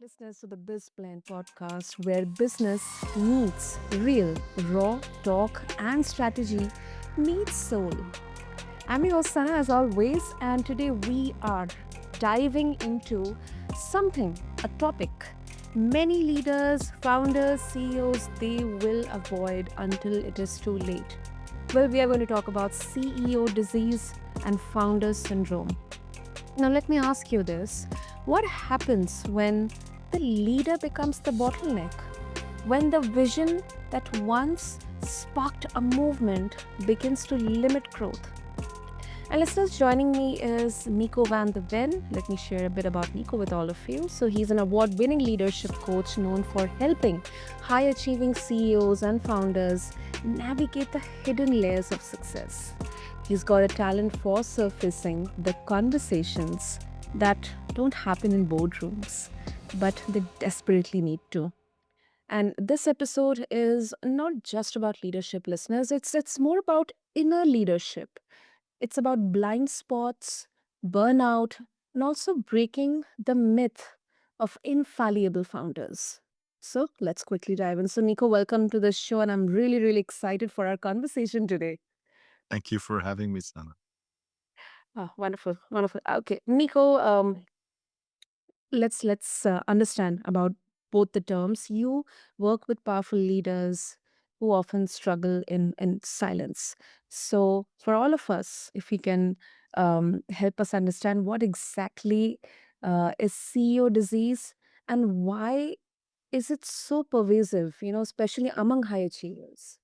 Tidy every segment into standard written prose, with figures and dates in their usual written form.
listeners to the BizBlend podcast, where business meets real, raw talk and strategy meets soul. I'm your host, Sana, as always, and today we are diving into something, a topic many leaders, founders, CEOs, they will avoid until it is too late. Well, we are going to talk about CEO disease and founder syndrome. Now, let me ask you this. What happens when the leader becomes the bottleneck? When the vision that once sparked a movement begins to limit growth? And listeners, joining me is Nico Van de Venne. Let me share a bit about Nico with all of you. So, he's an award winning leadership coach known for helping high achieving CEOs and founders navigate the hidden layers of success. He's got a talent for surfacing the conversations that don't happen in boardrooms, but they desperately need to. And this episode is not just about leadership, listeners. It's more about inner leadership. It's about blind spots, burnout, and also breaking the myth of infallible founders. So let's quickly dive in. So, Nico, welcome to the show, and I'm really, really excited for our conversation today. Thank you for having me, Sana. Ah, wonderful, wonderful. Okay, Nico, let's understand about both the terms. You work with powerful leaders who often struggle in silence. So, for all of us, if we can help us understand what exactly is CEO disease and why is it so pervasive, especially among high achievers?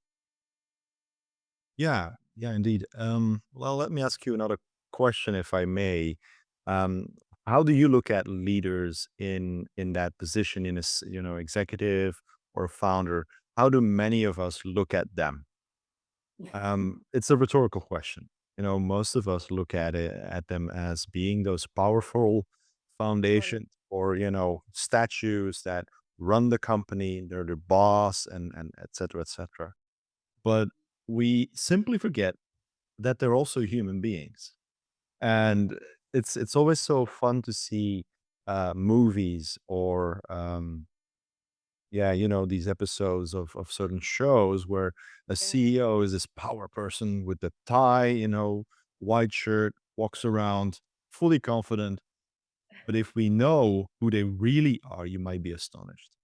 Yeah, indeed. Well, let me ask you another question, if I may. Um, how do you look at leaders in that position, in executive or founder? How do many of us look at them? It's a rhetorical question. Most of us look at them as being those powerful Got it. foundations or statues that run the company. They're the boss, and et cetera, et cetera. But we simply forget that they're also human beings. And it's always so fun to see movies or yeah, these episodes of certain shows where a Yeah. CEO is this power person with the tie, white shirt, walks around fully confident. But if we know who they really are, you might be astonished.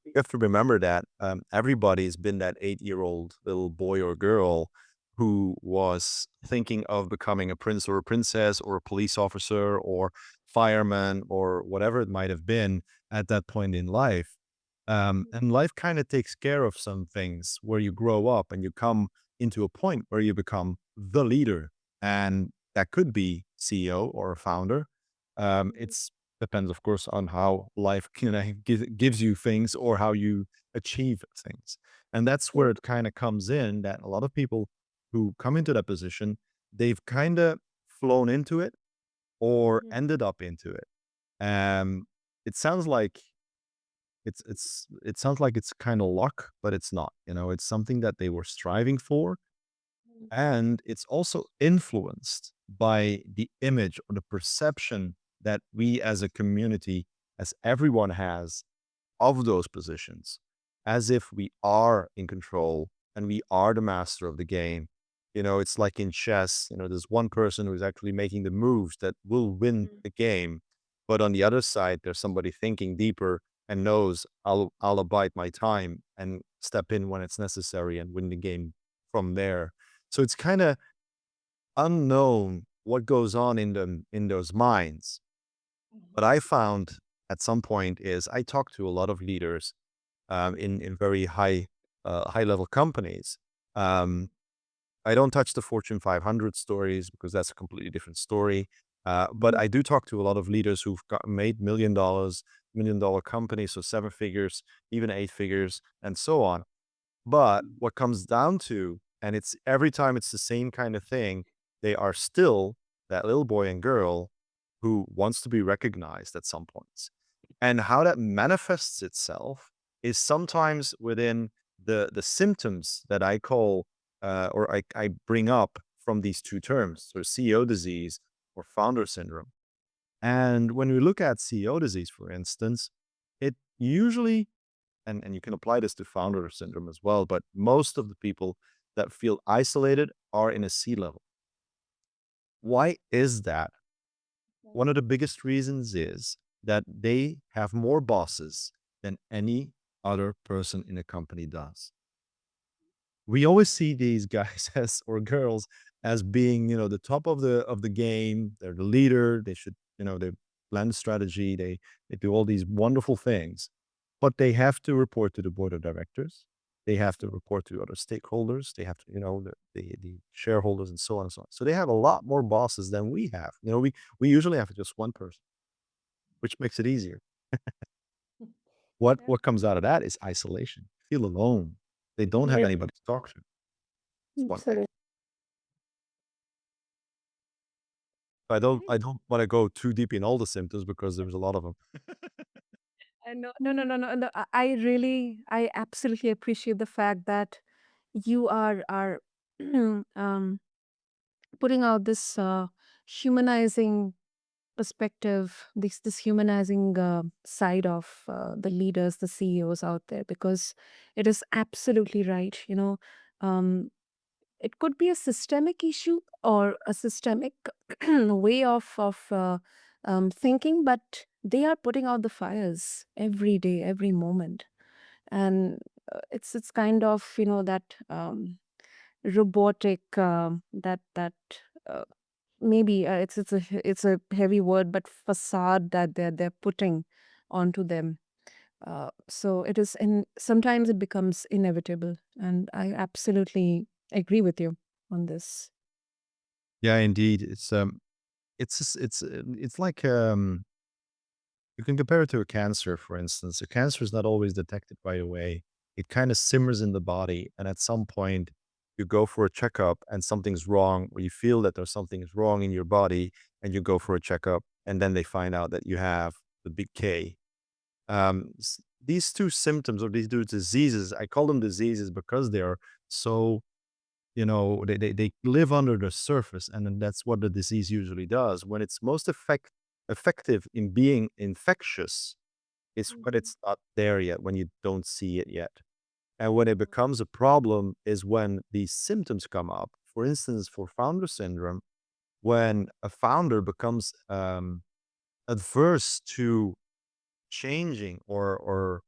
You have to remember that everybody's been that 8-year-old little boy or girl who was thinking of becoming a prince or a princess or a police officer or fireman or whatever it might have been at that point in life. And life kind of takes care of some things where you grow up and you come into a point where you become the leader. And that could be CEO or a founder. It's depends, of course, on how life gives you things or how you achieve things. And that's where True. it kind of comes in that a lot of people who come into that position, they've kind of flown into it or Mhm. ended up into it. Um, it sounds like it sounds like it's kind of luck, but it's not. It's something that they were striving for, and it's also influenced by the image or the perception that we as a community, as everyone has of those positions, as if we are in control and we are the master of the game. It's like in chess, there's one person who's actually making the moves that will win Mhm. the game. But on the other side, there's somebody thinking deeper and knows I'll abide my time and step in when it's necessary and win the game from there. So it's kind of unknown what goes on in those minds. What I found at some point is I talked to a lot of leaders in very high level companies. Um, I don't touch the Fortune 500 stories because that's a completely different story. But I do talk to a lot of leaders who've made $1 million companies, so 7 figures, even 8 figures, and so on. But what comes down to, and it's every time it's the same kind of thing, they are still that little boy and girl who wants to be recognized at some points. And how that manifests itself is sometimes within the symptoms that I call or I bring up from these two terms, so CEO disease or founder syndrome. And when we look at CEO disease, for instance, it usually, and you can apply this to founder syndrome as well, but most of the people that feel isolated are in a C level. Why is that? One of the biggest reasons is that they have more bosses than any other person in a company does. We always see these guys as or girls as being, the top of the game. They're the leader. They should, they plan the strategy. They do all these wonderful things, but they have to report to the board of directors. They have to report to other stakeholders. They have to, the shareholders and so on and so on. So they have a lot more bosses than we have. We usually have just one person, which makes it easier. What comes out of that is isolation. Feel alone. They don't have Yeah. anybody to talk to. It's one thing. Absolutely. I don't wanna go too deep in all the symptoms because there's a lot of them. No, no, no, no, no, no. I absolutely appreciate the fact that you are um, putting out this humanizing perspective, this humanizing side of the leaders, the CEOs out there, because it is absolutely right. Um, it could be a systemic issue or a systemic way of thinking, but they are putting out the fires every day, every moment, and it's kind of that robotic that uh, maybe it's a heavy word, but facade that they're putting onto them. So it is, and sometimes it becomes inevitable. And I absolutely agree with you on this. Yeah, indeed. It's like, you can compare it to a cancer, for instance. A cancer is not always detected right away. It kinda simmers in the body, and at some point, you go for a checkup and something's wrong, or you feel that there's something is wrong in your body, and you go for a checkup, and then they find out that you have the big K. These 2 symptoms or these 2 diseases, I call them diseases because they are so, they live under the surface, and then that's what the disease usually does. When it's most effective in being infectious is when Mhm. it's not there yet, when you don't see it yet. And when it becomes a problem is when these symptoms come up. For instance, for founder syndrome, when a founder becomes adverse to changing or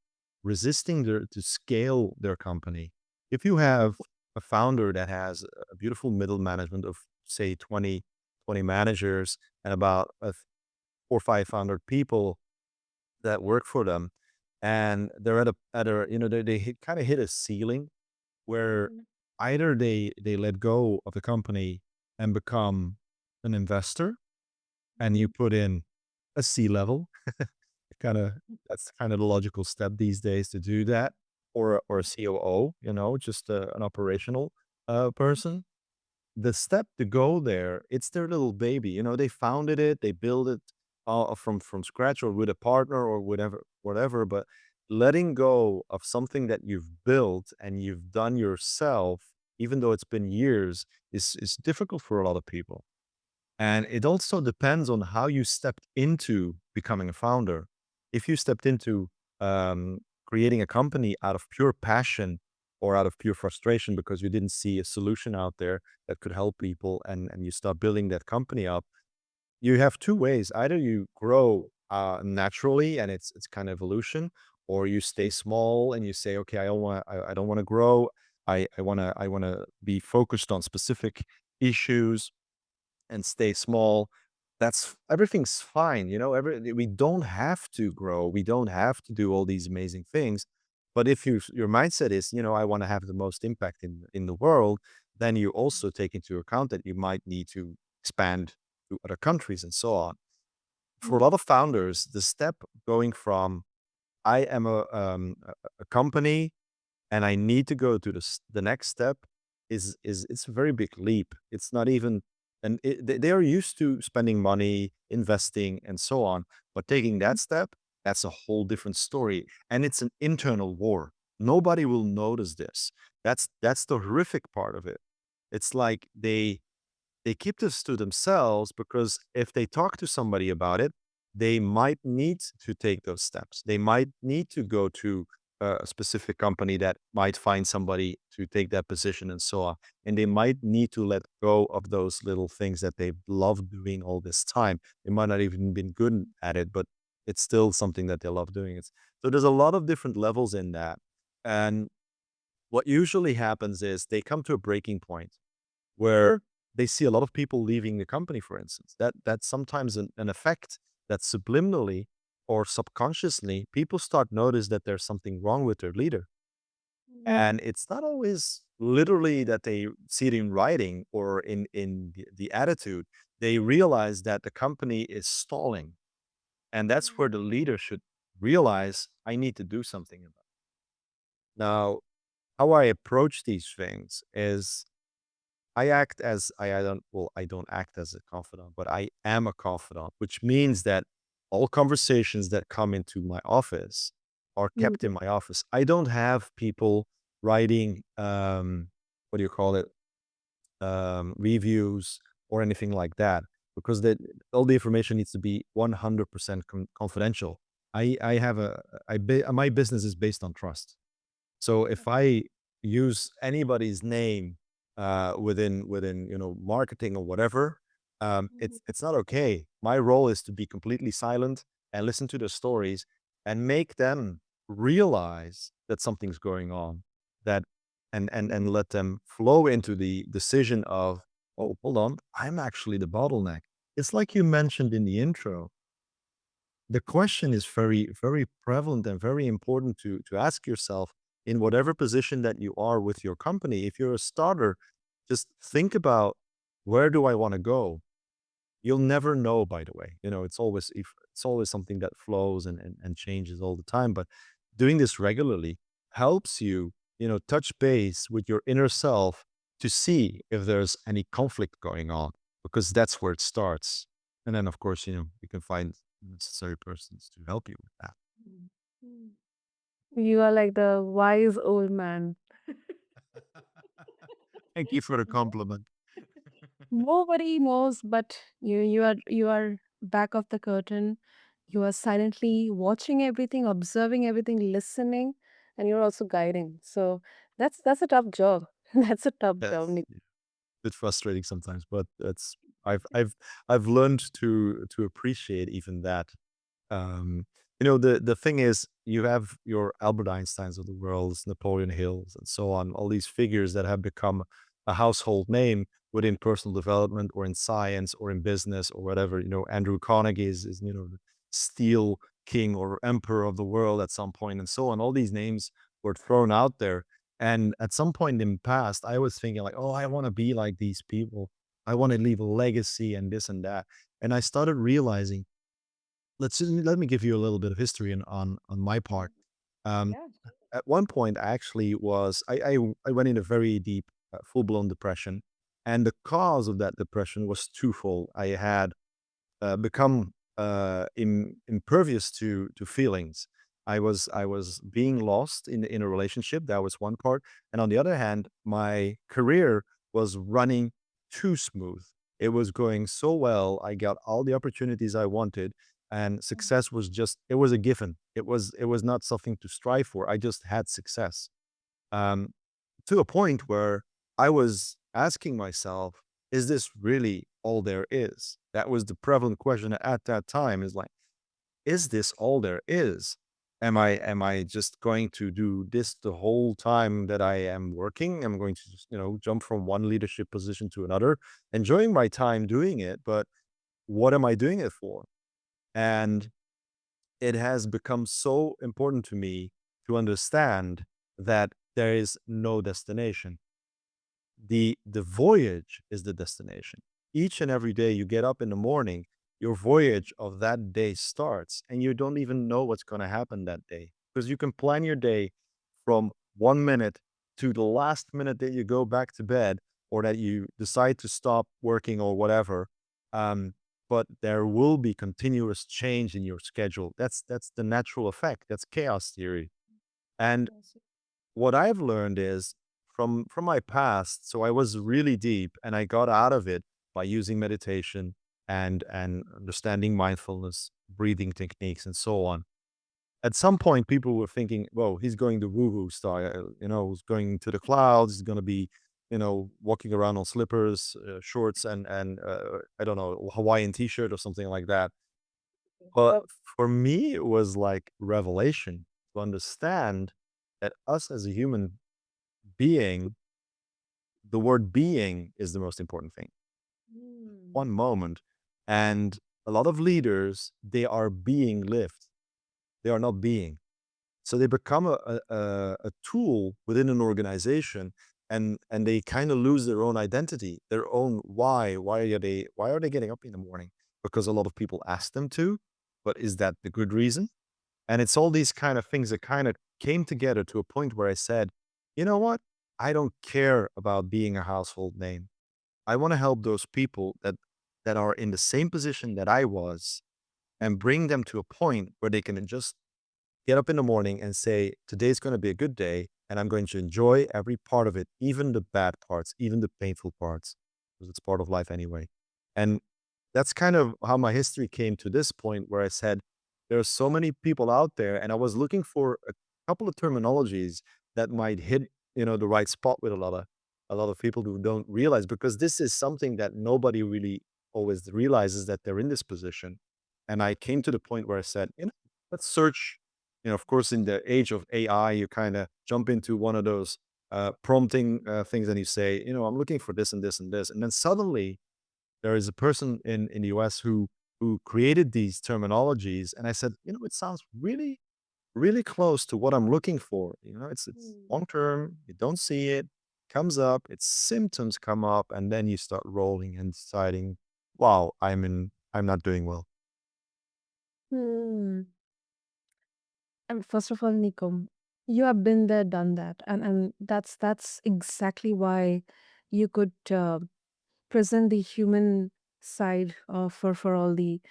resisting to scale their company. If you have a founder that has a beautiful middle management of say 20 managers and about 400 or 500 people that work for them, and they're at a they kind of hit a ceiling where Mhm. either they let go of the company and become an investor, and you Mhm. put in a C level. Kinda That's kind of the logical step these days to do that, or a COO, just an operational, person. The step to go there, it's their little baby, they founded it, they build it, from scratch or with a partner or whatever, but letting go of something that you've built and you've done yourself, even though it's been years, is difficult for a lot of people. And it also depends on how you stepped into becoming a founder. If you stepped into creating a company out of pure passion or out of pure frustration because you didn't see a solution out there that could help people, and you start building that company up, you have two ways. Either you grow naturally and it's kind of evolution, or you stay small and you say, okay, I don't want to grow. I want to be focused on specific issues and stay small. That's everything's fine, we don't have to grow. We don't have to do all these amazing things. But if your mindset is, I want to have the most impact in the world, then you also take into account that you might need to expand to other countries and so on. For a lot of founders, the step going from I am a company and I need to go to the next step is it's a very big leap. It's not even, and they are used to spending money, investing, and so on. But taking that step, that's a whole different story, and it's an internal war. Nobody will notice this. That's the horrific part of it. It's like they keep this to themselves because if they talk to somebody about it, they might need to take those steps. They might need to go to a specific company that might find somebody to take that position and so on. And they might need to let go of those little things that they've loved doing all this time. They might not even been good at it, but it's still something that they love doing. So there's a lot of different levels in that. And what usually happens is they come to a breaking point where they see a lot of people leaving the company, for instance. That's sometimes an effect that subliminally or subconsciously people start notice that there's something wrong with their leader. And it's not always literally that they see it in writing or in the attitude. They realize that the company is stalling. And that's where the leader should realize I need to do something about it. Now, how I approach these things is I don't act as a confidant, but I am a confidant, which means that all conversations that come into my office are kept in my office. I don't have people writing, what do you call it? Reviews or anything like that, because all the information needs to be 100% confidential. I have a, my business is based on trust. So if I use anybody's name within marketing or whatever, it's not okay. My role is to be completely silent and listen to the stories and make them realize that something's going on. That and let them flow into the decision of, oh, hold on, I'm actually the bottleneck. It's like you mentioned in the intro, the question is very, very prevalent and very important to ask yourself in whatever position that you are with your company. If you're a starter, just think about, where do I want to go? You'll never know, by the way. It's always something that flows and changes all the time. But doing this regularly helps you, touch base with your inner self to see if there's any conflict going on, because that's where it starts. And then, of course, you can find necessary persons to help you with that. You are like the wise old man. Thank you for the compliment. Nobody knows, but you are back of the curtain. You are silently watching everything, observing everything, listening, and you're also guiding. So that's a tough job. That's a tough job, Yes. Nick. Yeah. Bit frustrating sometimes, but I've learned to appreciate even that. The thing is, you have your Albert Einsteins of the world, Napoleon Hills, and so on, all these figures that have become a household name within personal development or in science or in business or whatever. Andrew Carnegie is the steel king or emperor of the world at some point, and so on. All these names were thrown out there. And at some point in the past, I was thinking like, oh, I want to be like these people. I want to leave a legacy and this and that. And I started realizing, let me give you a little bit of history on my part. Um, Yeah. at one point, I actually I went in a very deep, full blown depression, and the cause of that depression was twofold. I had become impervious to feelings. I was being lost in a relationship. That was one part, and on the other hand, my career was running too smooth. It was going so well. I got all the opportunities I wanted, and success was just, it was a given. It was not something to strive for. I just had success. Um, to a point where I was asking myself, is this really all there is? That was the prevalent question at that time, is like, is this all there is? Am I just going to do this the whole time that I am working? I'm going to just, jump from one leadership position to another, enjoying my time doing it, but what am I doing it for? And it has become so important to me to understand that there is no destination. The voyage is the destination. Each and every day you get up in the morning, your voyage of that day starts, and you don't even know what's going to happen that day, because you can plan your day from 1 minute to the last minute that you go back to bed, or that you decide to stop working or whatever. Um, but there will be continuous change in your schedule. That's the natural effect. That's chaos theory. And what I've learned is, from my past, so I was really deep and I got out of it by using meditation and understanding mindfulness. breathing techniques, and so on. At some point, people were thinking, "Whoa, he's going the woohoo style. He's going to the clouds. He's going to be, walking around on slippers, shorts, and I don't know, Hawaiian t-shirt or something like that." But for me, it was like revelation to understand that us as a human being, the word being is the most important thing. Mm. One moment, and a lot of leaders, they are being lived. They are not being. So they become a tool within an organization, and they kind of lose their own identity, their own why. Why are they getting up in the morning? Because a lot of people ask them to, but is that the good reason? And it's all these kind of things that kind of came together to a point where I said, you know what? I don't care about being a household name. I want to help those people that are in the same position that I was and bring them to a point where they can just get up in the morning and say, today's going to be a good day and I'm going to enjoy every part of it, even the bad parts, even the painful parts, because it's part of life anyway. And that's kind of how my history came to this point where I said, there are so many people out there, and I was looking for a couple of terminologies that might hit, the right spot with a lot of people who don't realize, because this is something that nobody really always realizes that they're in this position. And I came to the point where I said, let's search. Of course, in the age of AI, you kind of jump into one of those prompting things and you say, I'm looking for this and this and this. And then suddenly there is a person in the US who created these terminologies. And I said, it sounds really, really close to what I'm looking for. It's Mm. long term, you don't see it, comes up, its symptoms come up, and then you start rolling and deciding, wow, I'm not doing well. Hmm. And first of all, Nico, you have been there, done that, and that's exactly why you could present the human side for all the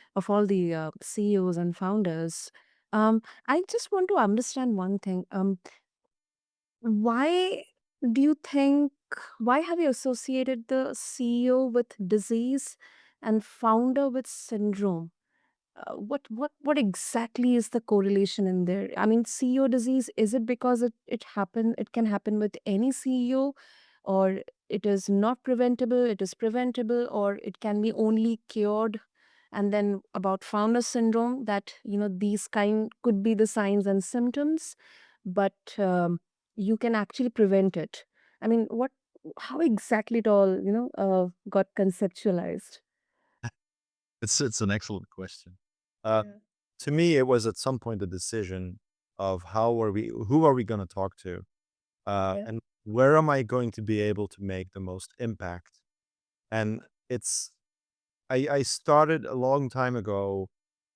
CEOs and founders. I just want to understand one thing. Why do you think? Why have you associated the CEO with disease and founder with syndrome? What exactly is the correlation in there? I mean, CEO disease, is it because it can happen with any CEO, or it is not preventable, it is preventable, or it can be only cured? And then about founder syndrome, that these kind could be the signs and symptoms, but you can actually prevent it. I mean, what how exactly it all got conceptualized? It's an excellent question. Uh, Yeah. to me, it was at some point a decision of who are we going to talk to, Yeah. and where am I going to be able to make the most impact? And it's I started a long time ago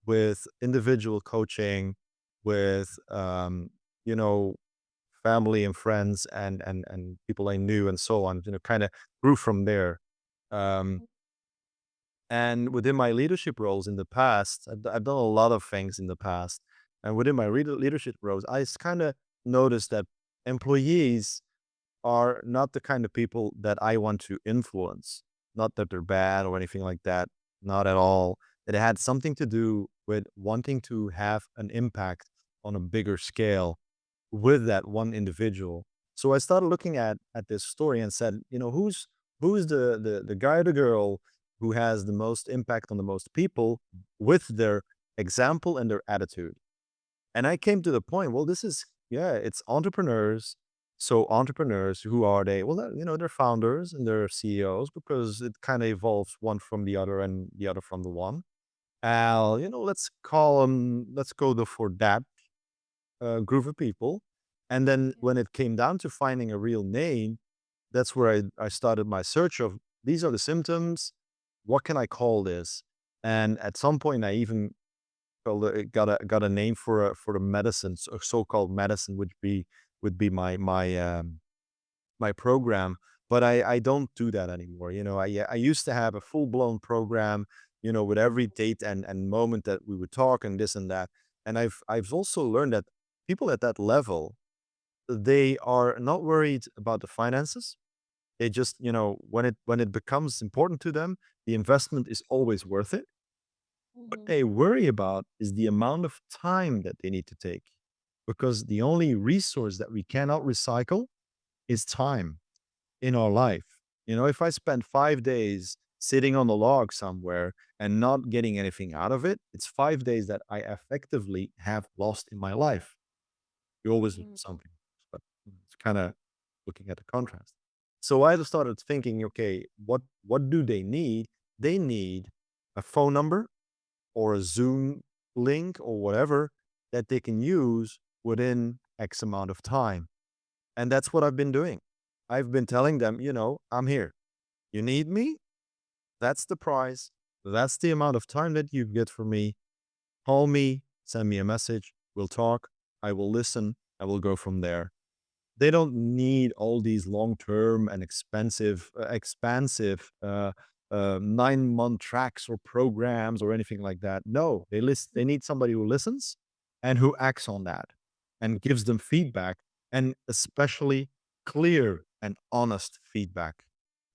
with individual coaching, with you know family and friends and people I knew and so on. Kind of grew from there. Um, And within my leadership roles in the past, I've done a lot of things in the past. And within my leadership roles, I kind of noticed that employees are not the kind of people that I want to influence. Not that they're bad or anything like that. Not at all. It had something to do with wanting to have an impact on a bigger scale with that one individual. So I started looking at this story and said, who's the guy or the girl who has the most impact on the most people with their example and their attitude. And I came to the point, well, it's entrepreneurs. So entrepreneurs, who are they? Well, they're founders and they're CEOs, because it kind of evolves one from the other and the other from the one. Let's go for that group of people. And then when it came down to finding a real name, that's where I started my search of, these are the symptoms. What can I call this? And at some point, I even got a name for the medicines, or so-called medicine, which would be my program. But I don't do that anymore. I used to have a full blown program, with every date and moment that we would talk and this and that. And I've also learned that people at that level, they are not worried about the finances. They just, when it becomes important to them, the investment is always worth it. What Mhm. they worry about is the amount of time that they need to take, because the only resource that we cannot recycle is time in our life. You know, if I spend 5 days sitting on a log somewhere and not getting anything out of it, it's 5 days that I effectively have lost in my life. You always lose Mm. something, but it's kind of looking at the contrast. So I just started thinking, okay, what do they need? They need a phone number or a Zoom link or whatever that they can use within X amount of time. And that's what I've been doing. I've been telling them, I'm here. You need me? That's the price. That's the amount of time that you get from me. Call me, send me a message. We'll talk. I will listen. I will go from there. They don't need all these long-term and expansive 9-month tracks or programs or anything like that. No, they need somebody who listens and who acts on that and gives them feedback, and especially clear and honest feedback.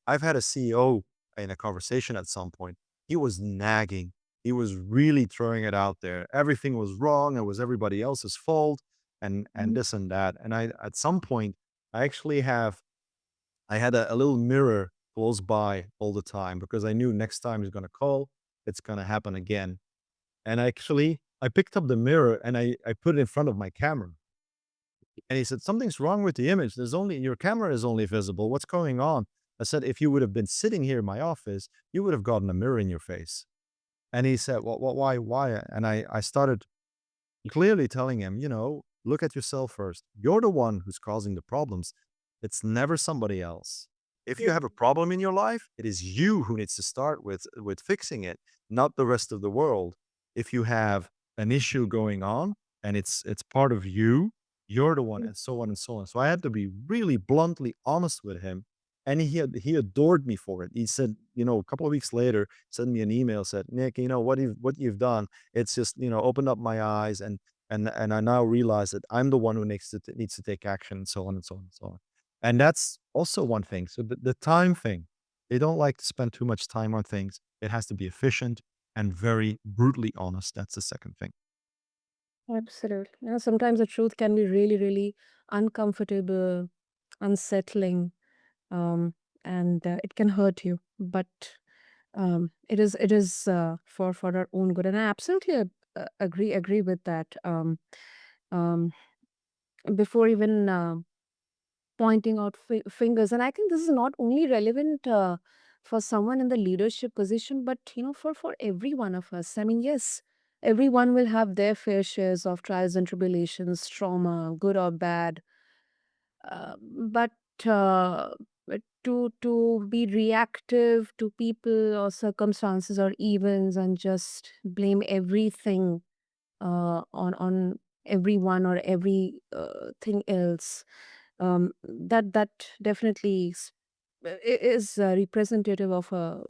I've had a CEO in a conversation at some point. He was nagging. He was really throwing it out there. Everything was wrong. It was everybody else's fault, and Mhm. this and that. And I at some point I actually I had a little mirror close by all the time because I knew next time he's gonna call, it's gonna happen again. And I picked up the mirror and I put it in front of my camera. And he said, "Something's wrong with the image. There's only your camera is only visible. What's going on?" I said, "If you would have been sitting here in my office, you would have gotten a mirror in your face." And he said, "Well, why?" And I started clearly telling him, look at yourself first. You're the one who's causing the problems. It's never somebody else. If you have a problem in your life, it is you who needs to start with fixing it, not the rest of the world. If you have an issue going on and it's part of you, you're the one, and so on and so on. So I had to be really bluntly honest with him. And he adored me for it. He said, a couple of weeks later, sent me an email, said, "Nick, what you've done, it's just, opened up my eyes, and I now realize that I'm the one who needs to take action," and so on and so on and so on. And that's also one thing. So the time thing, they don't like to spend too much time on things. It has to be efficient and very brutally honest. That's the second thing. Absolutely. Sometimes the truth can be really, really uncomfortable, unsettling, um, and it can hurt you. But it is for our own good, and I absolutely agree with that. Um, Before even pointing out fingers, and I think this is not only relevant for someone in the leadership position, but for every one of us. I mean, yes, everyone will have their fair shares of trials and tribulations, trauma, good or bad. But uh, to be reactive to people or circumstances or events and just blame everything on everyone or every thing else, that definitely is representative of a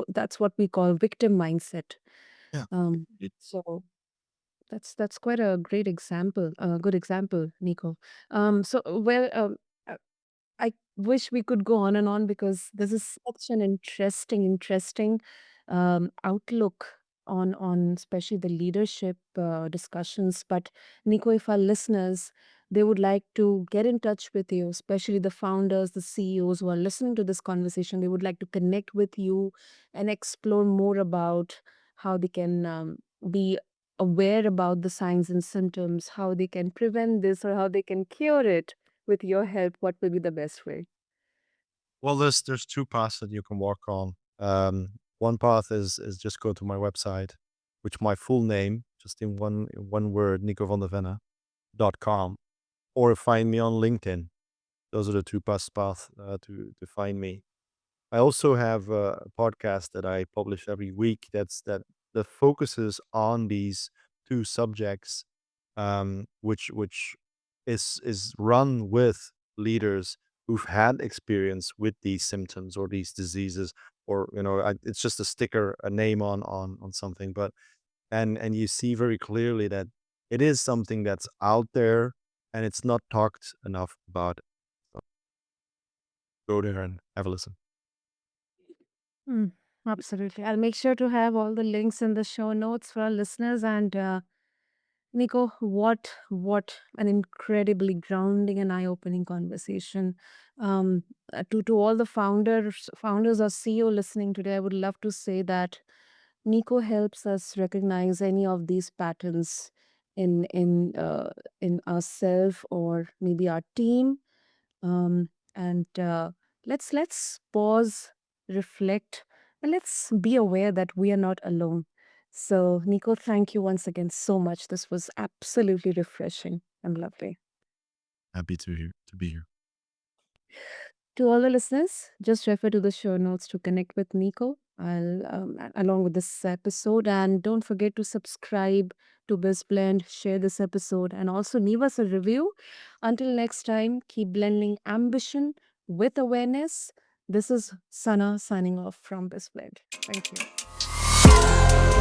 that's what we call victim mindset. Yeah. um, It, so that's quite a great example, a good example, Nico. So well, I wish we could go on and on because this is such an interesting outlook on especially the leadership discussions. But Nico, if our listeners, they would like to get in touch with you, especially the founders, the CEOs who are listening to this conversation, they would like to connect with you and explore more about how they can be aware about the signs and symptoms, how they can prevent this or how they can cure it with your help, what will be the best way? well, there's two paths that you can walk on. One path is just go to my website, which my full name, just in one word, NicoVandeVenne.com, or find me on LinkedIn. Those are the two best paths to find me. I also have a podcast that I publish every week. That focuses on these two subjects, which is run with leaders who've had experience with these symptoms or these diseases, or it's just a sticker, a name on something, but and you see very clearly that it is something that's out there and it's not talked enough about. So go there and have a listen. Mm. Absolutely. I'll make sure to have all the links in the show notes for our listeners. And Nico, what an incredibly grounding and eye-opening conversation. Um, to all the founders or CEO listening today, I would love to say that Nico helps us recognize any of these patterns in ourselves or maybe our team. And let's pause, reflect, and let's be aware that we are not alone. So, Nico, thank you once again so much. This was absolutely refreshing and lovely. Happy to be here. To all the listeners, just refer to the show notes to connect with Nico. Along with this episode, and don't forget to subscribe to BizBlend, share this episode, and also leave us a review. Until next time, keep blending ambition with awareness. This is Sana signing off from BizBlend. Thank you.